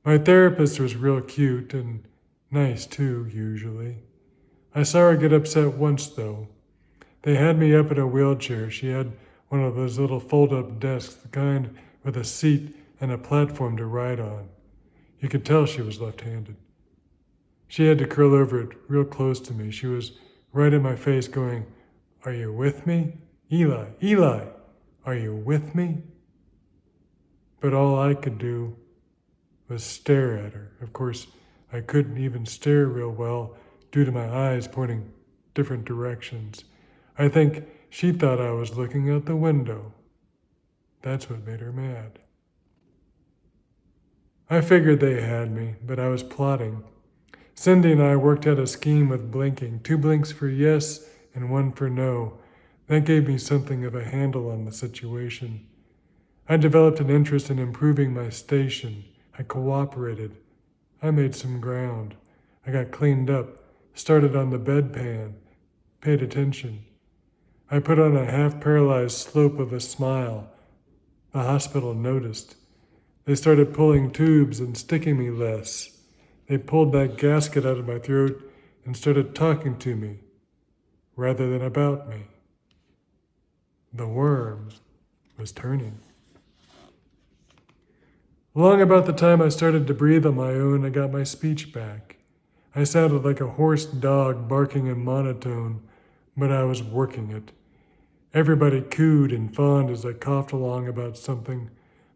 My therapist was real cute and nice too, usually. I saw her get upset once, though. They had me up in a wheelchair. She had one of those little fold-up desks, the kind with a seat and a platform to ride on. You could tell she was left-handed. She had to curl over it real close to me. She was right in my face going, "Are you with me? Eli, Eli, are you with me?" But all I could do was stare at her. Of course, I couldn't even stare real well due to my eyes pointing different directions. I think she thought I was looking out the window. That's what made her mad. I figured they had me, but I was plotting. Cindy and I worked out a scheme with blinking, 2 blinks for yes and 1 for no. That gave me something of a handle on the situation. I developed an interest in improving my station. I cooperated. I made some ground. I got cleaned up, started on the bedpan, paid attention. I put on a half-paralyzed slope of a smile. The hospital noticed. They started pulling tubes and sticking me less. They pulled that gasket out of my throat and started talking to me, rather than about me. The worm was turning. Along about the time I started to breathe on my own, I got my speech back. I sounded like a hoarse dog barking in monotone, but I was working it. Everybody cooed and fawned as I coughed along about something.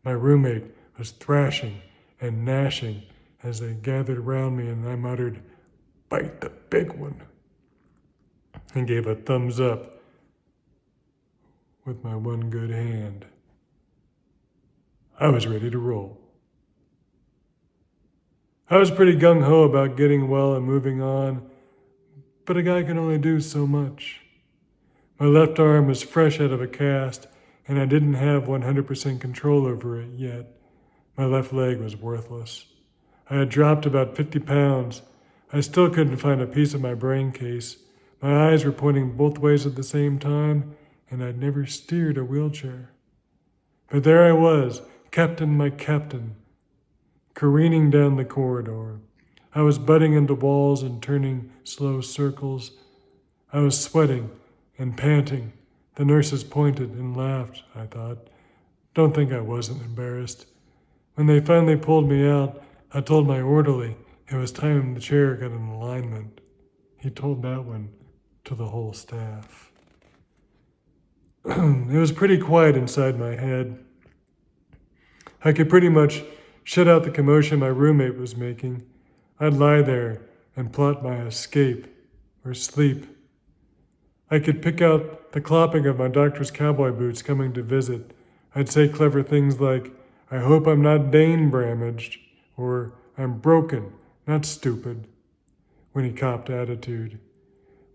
My roommate was thrashing and gnashing as they gathered around me, and I muttered, "Bite the big one," and gave a thumbs up with my one good hand. I was ready to roll. I was pretty gung-ho about getting well and moving on, but a guy can only do so much. My left arm was fresh out of a cast, and I didn't have 100% control over it yet. My left leg was worthless. I had dropped about 50 pounds. I still couldn't find a piece of my brain case. My eyes were pointing both ways at the same time, and I'd never steered a wheelchair. But there I was, captain my captain, careening down the corridor. I was butting into walls and turning slow circles. I was sweating and panting. The nurses pointed and laughed, I thought. Don't think I wasn't embarrassed. When they finally pulled me out, I told my orderly it was time the chair got in alignment. He told that one to the whole staff. It was pretty quiet inside my head. I could pretty much shut out the commotion my roommate was making. I'd lie there and plot my escape or sleep. I could pick out the clopping of my doctor's cowboy boots coming to visit. I'd say clever things like, "I hope I'm not Dane Bramaged," or "I'm broken, not stupid," when he copped attitude.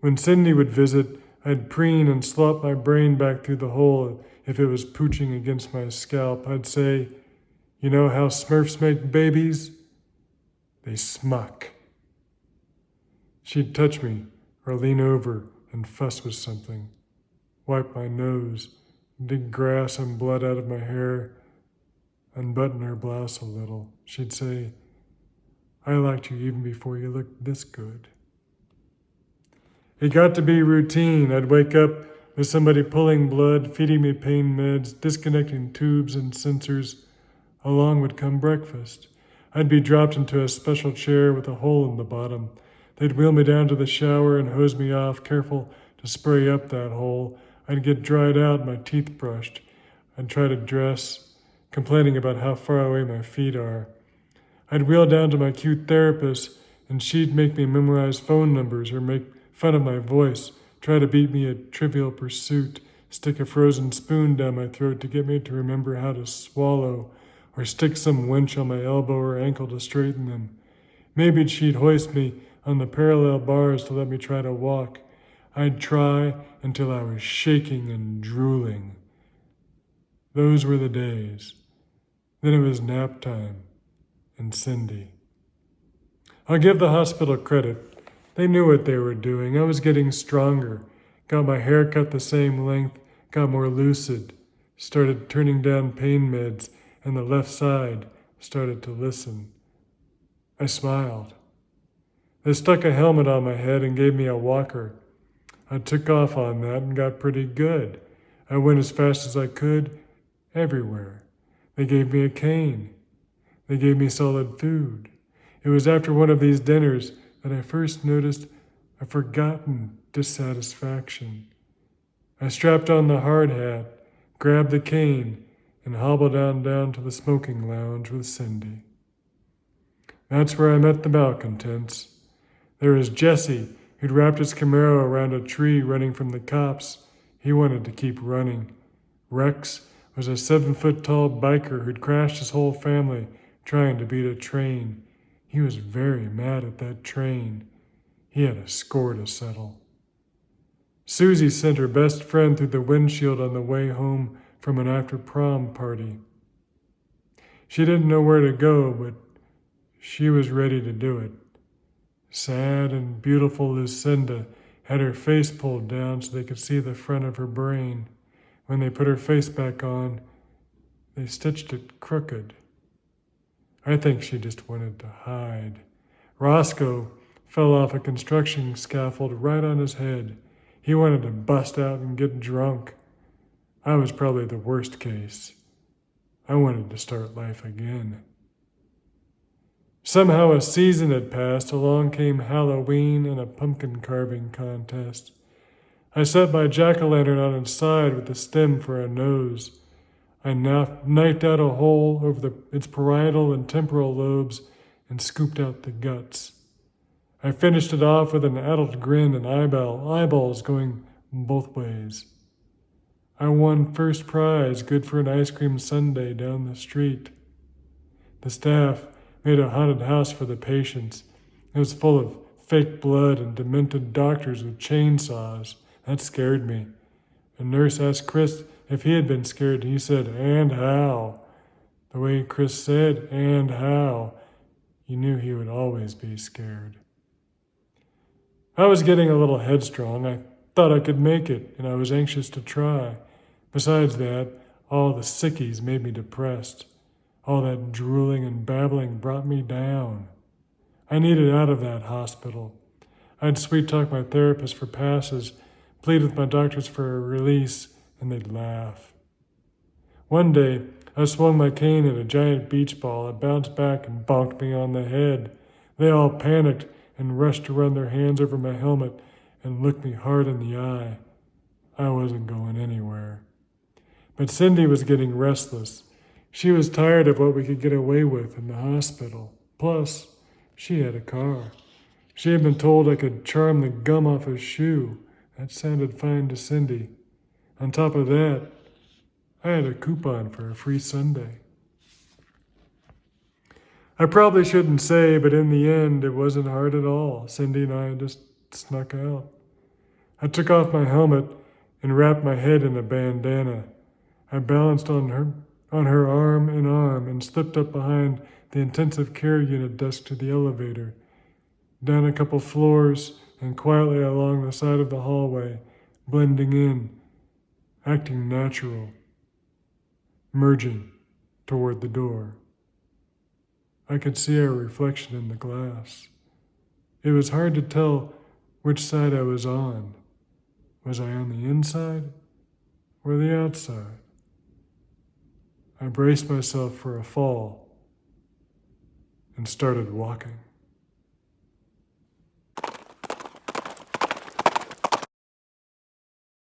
When Cindy would visit, I'd preen and slop my brain back through the hole if it was pooching against my scalp. I'd say, "You know how Smurfs make babies? They smuck." She'd touch me or lean over and fuss with something, wipe my nose, dig grass and blood out of my hair, unbutton her blouse a little. She'd say, "I liked you even before you looked this good." It got to be routine. I'd wake up with somebody pulling blood, feeding me pain meds, disconnecting tubes and sensors. Along would come breakfast. I'd be dropped into a special chair with a hole in the bottom. They'd wheel me down to the shower and hose me off, careful to spray up that hole. I'd get dried out, my teeth brushed. I'd try to dress, complaining about how far away my feet are. I'd wheel down to my cute therapist, and she'd make me memorize phone numbers or make fun of my voice, try to beat me at Trivial Pursuit, stick a frozen spoon down my throat to get me to remember how to swallow, or stick some winch on my elbow or ankle to straighten them. Maybe she'd hoist me on the parallel bars to let me try to walk. I'd try until I was shaking and drooling. Those were the days. Then it was nap time and Cindy. I'll give the hospital credit. They knew what they were doing. I was getting stronger, got my hair cut the same length, got more lucid, started turning down pain meds, and the left side started to listen. I smiled. They stuck a helmet on my head and gave me a walker. I took off on that and got pretty good. I went as fast as I could, everywhere. They gave me a cane. They gave me solid food. It was after one of these dinners that I first noticed a forgotten dissatisfaction. I strapped on the hard hat, grabbed the cane, and hobbled down to the smoking lounge with Cindy. That's where I met the malcontents. There was Jesse, who'd wrapped his Camaro around a tree running from the cops. He wanted to keep running. Rex was a 7-foot-tall biker who'd crashed his whole family trying to beat a train. He was very mad at that train. He had a score to settle. Susie sent her best friend through the windshield on the way home from an after-prom party. She didn't know where to go, but she was ready to do it. Sad and beautiful Lucinda had her face pulled down so they could see the front of her brain. When they put her face back on, they stitched it crooked. I think she just wanted to hide. Roscoe fell off a construction scaffold right on his head. He wanted to bust out and get drunk. I was probably the worst case. I wanted to start life again. Somehow a season had passed. Along came Halloween and a pumpkin carving contest. I set my jack-o'-lantern on its side with the stem for a nose. I knifed out a hole over its parietal and temporal lobes and scooped out the guts. I finished it off with an adult grin and eyeballs going both ways. I won first prize, good for an ice cream sundae down the street. The staff made a haunted house for the patients. It was full of fake blood and demented doctors with chainsaws. That scared me. A nurse asked Chris if he had been scared. He said, "And how?" The way Chris said, "And how," you knew he would always be scared. I was getting a little headstrong. I thought I could make it, and I was anxious to try. Besides that, all the sickies made me depressed. All that drooling and babbling brought me down. I needed out of that hospital. I'd sweet-talk my therapist for passes, plead with my doctors for a release, and they'd laugh. One day, I swung my cane at a giant beach ball. It bounced back and bonked me on the head. They all panicked and rushed to run their hands over my helmet and looked me hard in the eye. I wasn't going anywhere. But Cindy was getting restless. She was tired of what we could get away with in the hospital. Plus, she had a car. She had been told I could charm the gum off a shoe. That sounded fine to Cindy. On top of that, I had a coupon for a free sundae. I probably shouldn't say, but in the end, it wasn't hard at all. Cindy and I just snuck out. I took off my helmet and wrapped my head in a bandana. I balanced on her arm and slipped up behind the intensive care unit desk to the elevator, down a couple floors and quietly along the side of the hallway, blending in, acting natural, merging toward the door. I could see our reflection in the glass. It was hard to tell which side I was on. Was I on the inside or the outside? I braced myself for a fall and started walking.